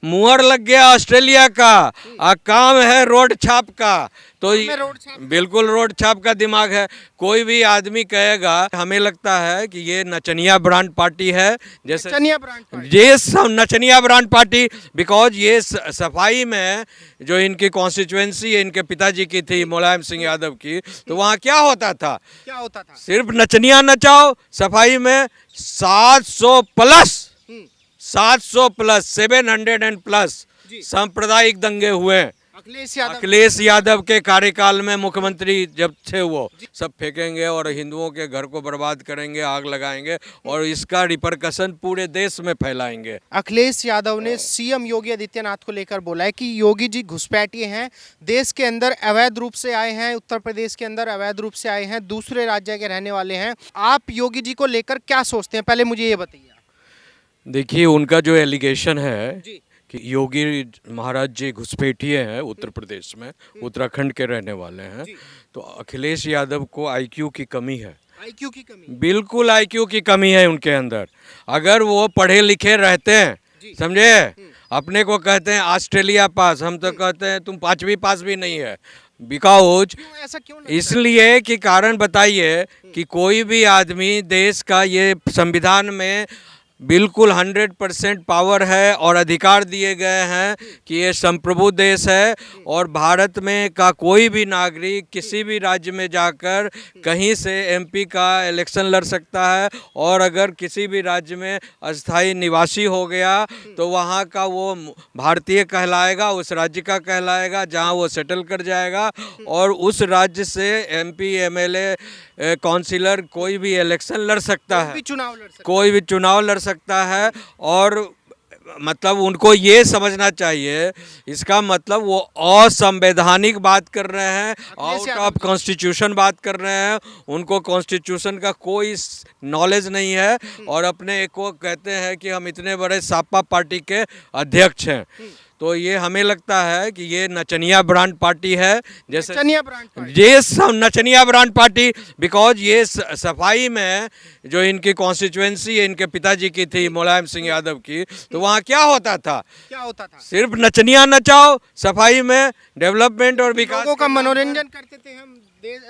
मुहर लग गया ऑस्ट्रेलिया का। काम है रोड छाप का। तो बिल्कुल रोड छाप का दिमाग है। कोई भी आदमी कहेगा, हमें लगता है कि ये नचनिया ब्रांड पार्टी है। जैसे नचनिया ब्रांड पार्टी। ये सब नचनिया ब्रांड पार्टी, बिकॉज ये सफाई में जो इनकी कॉन्स्टिट्यूएंसी है, इनके पिताजी की थी मुलायम सिंह यादव की, तो वहाँ क्या होता था? क्या होता था? सिर्फ नचनिया नचाओ। सफाई में 700 प्लस, 700 प्लस, 700 एंड प्लस सांप्रदायिक दंगे हुए। अखिलेश यादव के कार्यकाल में मुख्यमंत्री जब थे, वो सब फेंकेंगे और हिंदुओं के घर को बर्बाद करेंगे, आग लगाएंगे और इसका रिपरकशन पूरे देश में फैलाएंगे। अखिलेश यादव ने सीएम योगी आदित्यनाथ को लेकर बोला है कि योगी जी घुसपैठिए हैं, देश के अंदर अवैध रूप से आए हैं, उत्तर प्रदेश के अंदर अवैध रूप से आए हैं, दूसरे राज्य के रहने वाले हैं। आप योगी जी को लेकर क्या सोचते हैं, पहले मुझे ये बताइए। देखिए, उनका जो एलिगेशन है कि योगी महाराज जी घुसपैठिए हैं उत्तर प्रदेश में, उत्तराखंड के रहने वाले हैं, तो अखिलेश यादव को आईक्यू की कमी है। आईक्यू की कमी? बिल्कुल आईक्यू की कमी है उनके अंदर। अगर वो पढ़े लिखे रहते हैं, समझे, अपने को कहते हैं ऑस्ट्रेलिया पास, हम तो कहते हैं तुम 5वीं पास भी नहीं है। बिकॉज ऐसा क्यों? इसलिए कि कारण बताइए कि कोई भी आदमी, देश का ये संविधान में बिल्कुल 100% पावर है और अधिकार दिए गए हैं कि ये संप्रभु देश है और भारत में का कोई भी नागरिक किसी भी राज्य में जाकर कहीं से एमपी का इलेक्शन लड़ सकता है। और अगर किसी भी राज्य में अस्थायी निवासी हो गया तो वहाँ का वो भारतीय कहलाएगा, उस राज्य का कहलाएगा जहाँ वो सेटल कर जाएगा और उस राज्य से एमपी, एमएलए, काउंसिलर कोई भी इलेक्शन लड़ सकता है, कोई भी चुनाव लड़ सकता है। और मतलब उनको ये समझना चाहिए, इसका मतलब वो असंवैधानिक बात कर रहे हैं, आउट ऑफ कॉन्स्टिट्यूशन बात कर रहे हैं। उनको कॉन्स्टिट्यूशन का कोई नॉलेज नहीं है और अपने को कहते हैं कि हम इतने बड़े सापा पार्टी के अध्यक्ष हैं। तो ये हमें लगता है कि ये नचनिया ब्रांड पार्टी है। जैसे नचनिया ब्रांड पार्टी। ये नचनिया ब्रांड पार्टी, बिकॉज ये सफाई में जो इनकी कॉन्स्टिट्यूएंसी है, इनके पिताजी की थी मुलायम सिंह यादव की, तो वहाँ क्या होता था? क्या होता था? सिर्फ नचनिया नचाओ। सफाई में डेवलपमेंट और विकास, लोगों का मनोरंजन करते थे हम,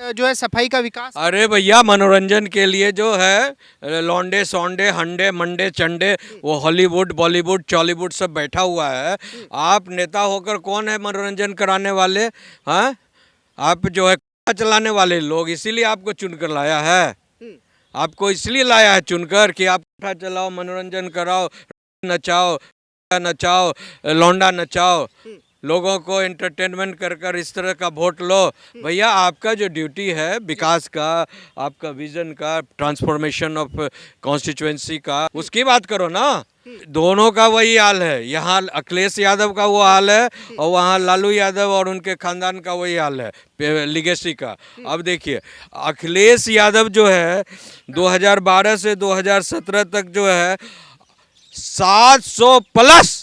जो है सफाई का विकास। अरे भैया, मनोरंजन के लिए जो है लौंडे सौंडे हंडे मंडे चंडे, वो हॉलीवुड बॉलीवुड चॉलीवुड सब बैठा हुआ है। आप नेता होकर कौन है मनोरंजन कराने वाले? हाँ, आप जो है चलाने वाले लोग, इसीलिए आपको चुनकर लाया है। आपको इसलिए लाया है चुनकर कि आप चलाओ, मनोरंजन कराओ, नचाओ, नचाओ, लौंडा नचाओ, लोगों को एंटरटेनमेंट कर कर इस तरह का वोट लो। भैया, आपका जो ड्यूटी है विकास का, आपका विजन का, ट्रांसफॉर्मेशन ऑफ कॉन्स्टिट्यूएंसी का, उसकी बात करो ना। दोनों का वही हाल है। यहाँ अखिलेश यादव का वो हाल है और वहाँ लालू यादव और उनके खानदान का वही हाल है लिगेसी का। अब देखिए, अखिलेश यादव जो है 2012 से 2017 तक जो है 700 प्लस,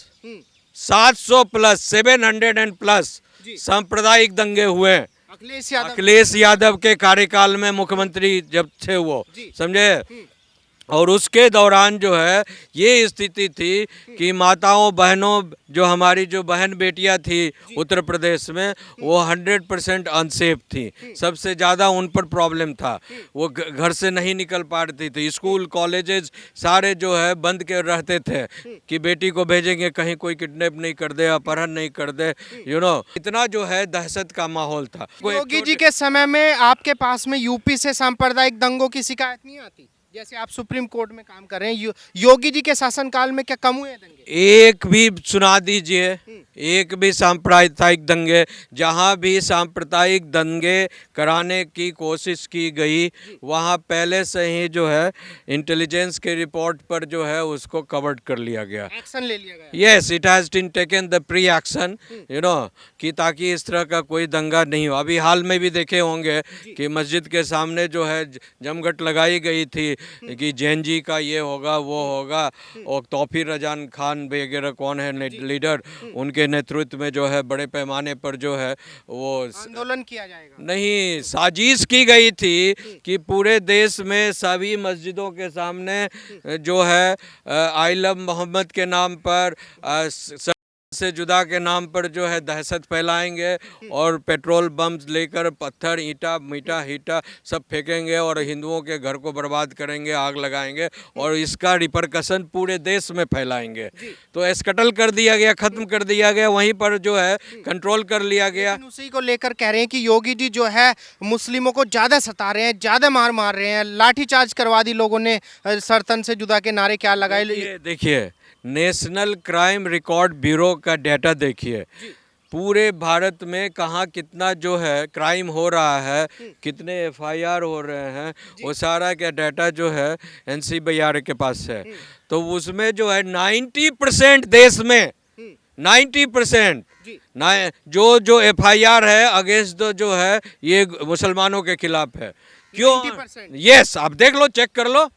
700 प्लस, 700 एंड प्लस सांप्रदायिक दंगे हुए। अखिलेश यादव के कार्यकाल में मुख्यमंत्री जब थे, वो समझे। और उसके दौरान जो है ये स्थिति थी कि माताओं बहनों, जो हमारी जो बहन बेटियां थी उत्तर प्रदेश में, वो 100% अनसेफ थी। सबसे ज़्यादा उन पर प्रॉब्लम था, वो घर से नहीं निकल पा रही थी। स्कूल कॉलेजेस सारे जो है बंद के रहते थे कि बेटी को भेजेंगे कहीं कोई किडनैप नहीं कर दे, अपहरण नहीं कर दे, इतना जो है दहशत का माहौल था। योगी जी के समय में आपके पास में यूपी से सांप्रदायिक दंगों की शिकायत नहीं आती? जैसे आप सुप्रीम कोर्ट में काम कर रहे हैं, योगी जी के शासनकाल में क्या कम हुए दंगे? एक भी सुना दीजिए, एक भी सांप्रदायिक दंगे। जहाँ भी सांप्रदायिक दंगे कराने की कोशिश की गई, वहाँ पहले से ही जो है इंटेलिजेंस के रिपोर्ट पर जो है उसको कवर्ड कर लिया गया, एक्शन ले लिया गया। Yes, it has been taken the pre action, कि ताकि इस तरह का कोई दंगा नहीं हो। अभी हाल में भी देखे होंगे कि मस्जिद के सामने जो है जमघट लगाई गई थी कि जैन जी का ये होगा वो होगा, और तौफीर रजान खान वगैरह कौन है लीडर, उनके नेतृत्व में जो है बड़े पैमाने पर जो है वो आंदोलन किया जाएगा। नहीं, साजिश की गई थी कि पूरे देश में सभी मस्जिदों के सामने जो है आई लव मोहम्मद के नाम पर से जुदा के नाम पर जो है दहशत फैलाएंगे और पेट्रोल बम लेकर पत्थर ईंटा मीठा हीटा सब फेंकेंगे और हिंदुओं के घर को बर्बाद करेंगे, आग लगाएंगे और इसका रिपरकशन पूरे देश में फैलाएंगे। तो एस्कटल कर दिया गया, खत्म कर दिया गया, वहीं पर जो है कंट्रोल कर लिया गया। लेकिन उसी को लेकर कह रहे हैं कि योगी जी जो है मुस्लिमों को ज्यादा सता रहे हैं, ज्यादा मार रहे हैं, लाठीचार्ज करवा दी लोगों ने, सर तन से जुदा के नारे क्या लगाए। देखिए नेशनल क्राइम रिकॉर्ड ब्यूरो का डाटा देखिए, पूरे भारत में कहाँ कितना जो है क्राइम हो रहा है, कितने एफआईआर हो रहे हैं, वो सारा का डाटा जो है NCBR के पास है। तो उसमें जो है 90% देश में 90% ना जो एफआईआर है अगेंस्ट जो है ये मुसलमानों के खिलाफ है। क्यों? 90%? यस, आप देख लो, चेक कर लो।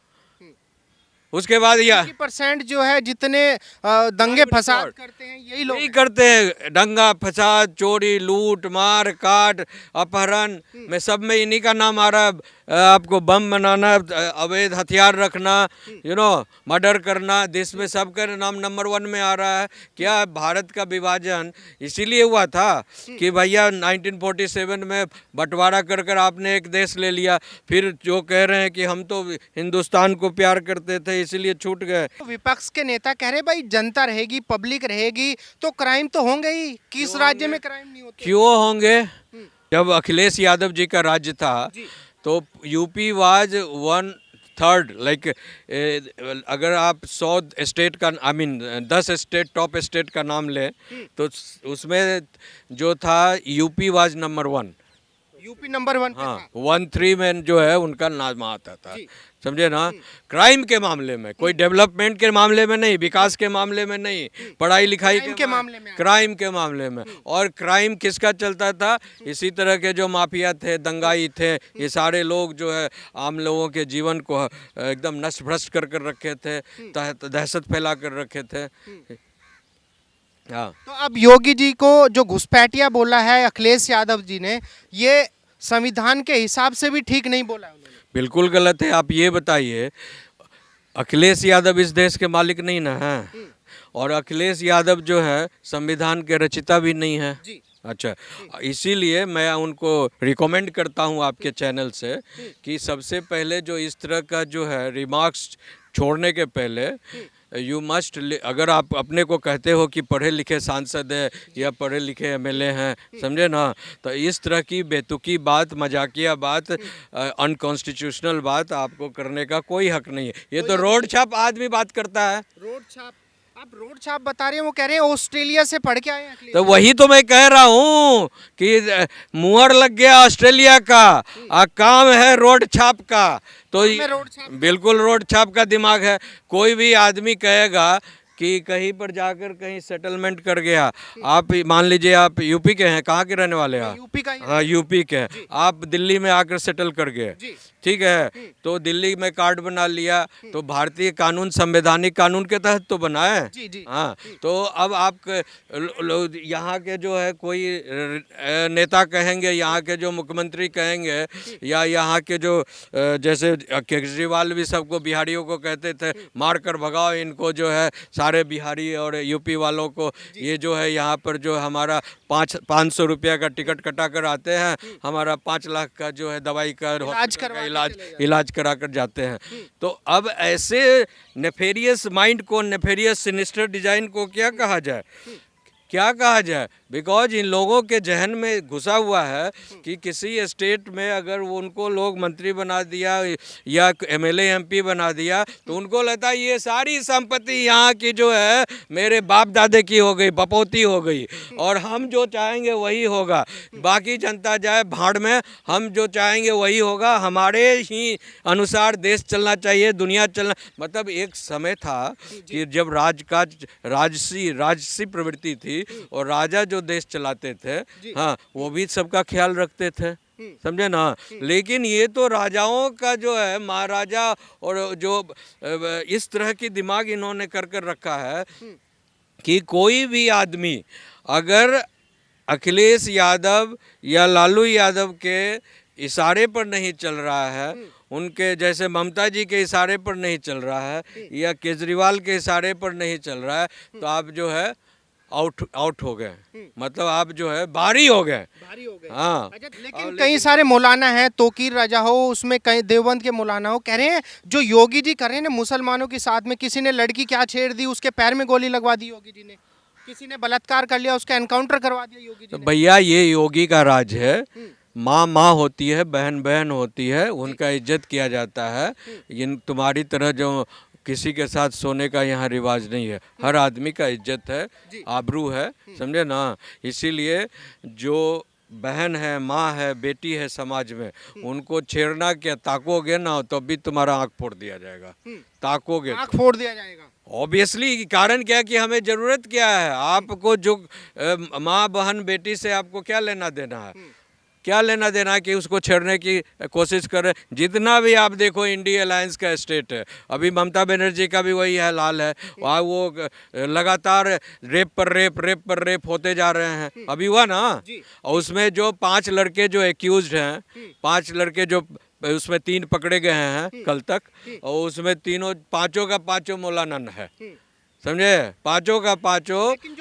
उसके बाद यह 90% जो है जितने दंगे फसाद करते हैं यही लोग यही करते हैं, दंगा फसाद, चोरी, लूट, मार काट, अपहरण में सब में इन्हीं का नाम आ रहा है। आपको बम बनाना, अवैध हथियार रखना, मर्डर करना, देश में सबका नाम नंबर 1 में आ रहा है। क्या भारत का विभाजन इसीलिए हुआ था कि भैया 1947 में बंटवारा कर कर आपने एक देश ले लिया, फिर जो कह रहे हैं कि हम तो हिंदुस्तान को प्यार करते थे इसलिए छूट गए। विपक्ष के नेता कह रहे भाई जनता रहेगी, पब्लिक रहेगी तो क्राइम तो होंगे ही, किस राज्य में क्राइम नहीं होते? क्यों होंगे? जब अखिलेश यादव जी का राज्य था तो यूपी वाज 1/3 लाइक, अगर आप 100 स्टेट का 10 स्टेट टॉप स्टेट का नाम लें तो उसमें जो था UP was number 1। UP number 1 पे हाँ, था। 1-3 में जो है उनका नाम आता था, समझे ना। क्राइम के मामले में, कोई डेवलपमेंट के मामले में नहीं, विकास के मामले में नहीं, पढ़ाई लिखाई के मामले में, क्राइम के मामले में। और क्राइम किसका चलता था? इसी तरह के जो माफिया थे, दंगाई थे, ये सारे लोग जो है आम लोगों के जीवन को एकदम नष्ट भ्रष्ट कर कर रखे थे, दहशत फैला कर रखे थे। हाँ, तो अब योगी जी को जो घुसपैठिया बोला है अखिलेश यादव जी ने, ये संविधान के हिसाब से भी ठीक नहीं बोला उन्होंने। बिल्कुल गलत है। आप ये बताइए, अखिलेश यादव इस देश के मालिक नहीं ना है, और अखिलेश यादव जो है संविधान के रचिता भी नहीं है। अच्छा, इसीलिए मैं उनको रिकमेंड करता हूं आपके चैनल से कि सबसे पहले जो इस तरह का जो है रिमार्क्स छोड़ने के पहले यू मस्ट, अगर आप अपने को कहते हो कि पढ़े लिखे सांसद है या पढ़े लिखे एमएलए हैं, समझे ना, तो इस तरह की बेतुकी बात, मजाकिया बात, अनकॉन्स्टिट्यूशनल बात आपको करने का कोई हक नहीं है। ये तो रोड छाप आदमी बात करता है। रोड छाप, आप रोड छाप बता रहे हैं, वो कह रहे हैं ऑस्ट्रेलिया से पढ़ के आए हैं अखिलेश। तो वही तो मैं कह रहा हूँ कि मुहर लग गया ऑस्ट्रेलिया का, काम है रोड छाप का। तो बिल्कुल रोड छाप का दिमाग है। कोई भी आदमी कहेगा कि कहीं पर जाकर कहीं सेटलमेंट कर गया, आप मान लीजिए आप यूपी के हैं, कहाँ के रहने वाले हैं? यूपी का ही। हाँ, यूपी के हैं, आप दिल्ली में आकर सेटल कर गए, ठीक है, तो दिल्ली में कार्ड बना लिया, तो भारतीय कानून संवैधानिक कानून के तहत तो बना है। हाँ, तो अब आप यहाँ के जो है कोई नेता कहेंगे, यहाँ के जो मुख्यमंत्री कहेंगे, या यहाँ के जो जैसे केजरीवाल भी सबको बिहारियों को कहते थे मार कर भगाओ इनको, जो है सारे बिहारी और यूपी वालों को, ये जो है यहाँ पर जो हमारा 500 रुपया का टिकट कटा कर आते हैं, हमारा 5 लाख का जो है दवाई का इलाज करा कर जाते हैं। तो अब ऐसे नेफेरियस माइंड को, नेफेरियस सिनिस्टर डिजाइन को क्या कहा जाए, क्या कहा जाए? बिकॉज इन लोगों के जहन में घुसा हुआ है कि किसी स्टेट में अगर वो उनको लोग मंत्री बना दिया या एमएलए एमपी बना दिया तो उनको लगता है ये सारी संपत्ति यहाँ की जो है मेरे बाप दादे की हो गई, बपौती हो गई, और हम जो चाहेंगे वही होगा, बाकी जनता जाए भाड़ में, हम जो चाहेंगे वही होगा, हमारे ही अनुसार देश चलना चाहिए, दुनिया चलना। मतलब एक समय था कि जब राजसी प्रवृत्ति थी और राजा जो देश चलाते थे, हाँ, वो भी सबका ख्याल रखते थे, समझे ना। लेकिन ये तो राजाओं का जो है, महाराजा, और जो इस तरह की दिमाग इन्होंने कर रखा है कि कोई भी आदमी अगर अखिलेश यादव या लालू यादव के इशारे पर नहीं चल रहा है, उनके जैसे ममता जी के इशारे पर नहीं चल रहा है, या केजरीवाल के इशारे पर नहीं चल रहा है, तो आप जो है आउट हो गए, मतलब आप जो है बाहरी हो गए। भारी हो गए। हाँ। अच्छा, लेकिन कई सारे मौलाना हैं, तोकीर राजा हो, उसमें कई देवबंद के मौलाना हो, कह रहे हैं जो योगी जी कर रहे हैं ना मुसलमानों के साथ में, किसी ने लड़की क्या छेड़ दी, उसके पैर में गोली लगवा दी योगी जी ने, किसी ने बलात्कार कर लिया, उसका एनकाउंटर करवा दिया योगी तो जी ने। भैया ये योगी का राज है। माँ माँ होती है, बहन बहन होती है, उनका इज्जत किया जाता है। इन तुम्हारी तरह जो किसी के साथ सोने का यहाँ रिवाज नहीं है। हर आदमी का इज्जत है, आबरू है, समझे ना। इसीलिए जो बहन है, माँ है, बेटी है समाज में, उनको छेड़ना क्या, ताकोगे ना तो भी तुम्हारा आँख फोड़ दिया जाएगा। ताकोगे आँख फोड़ दिया जाएगा। ऑब्वियसली। कारण क्या है कि हमें जरूरत क्या है, आपको जो माँ बहन बेटी से आपको क्या लेना देना है, क्या लेना देना है कि उसको छेड़ने की कोशिश करे। जितना भी आप देखो इंडिया अलायंस का स्टेट है, अभी ममता बनर्जी का भी वही हाल है। वहाँ वो लगातार रेप होते जा रहे हैं। अभी हुआ ना, और उसमें जो 5 लड़के जो एक्यूज्ड हैं, 5 लड़के जो उसमें 3 पकड़े गए हैं कल तक, और उसमें पांचों का पांचों मौलाना है, समझे, पांचों का पांचों।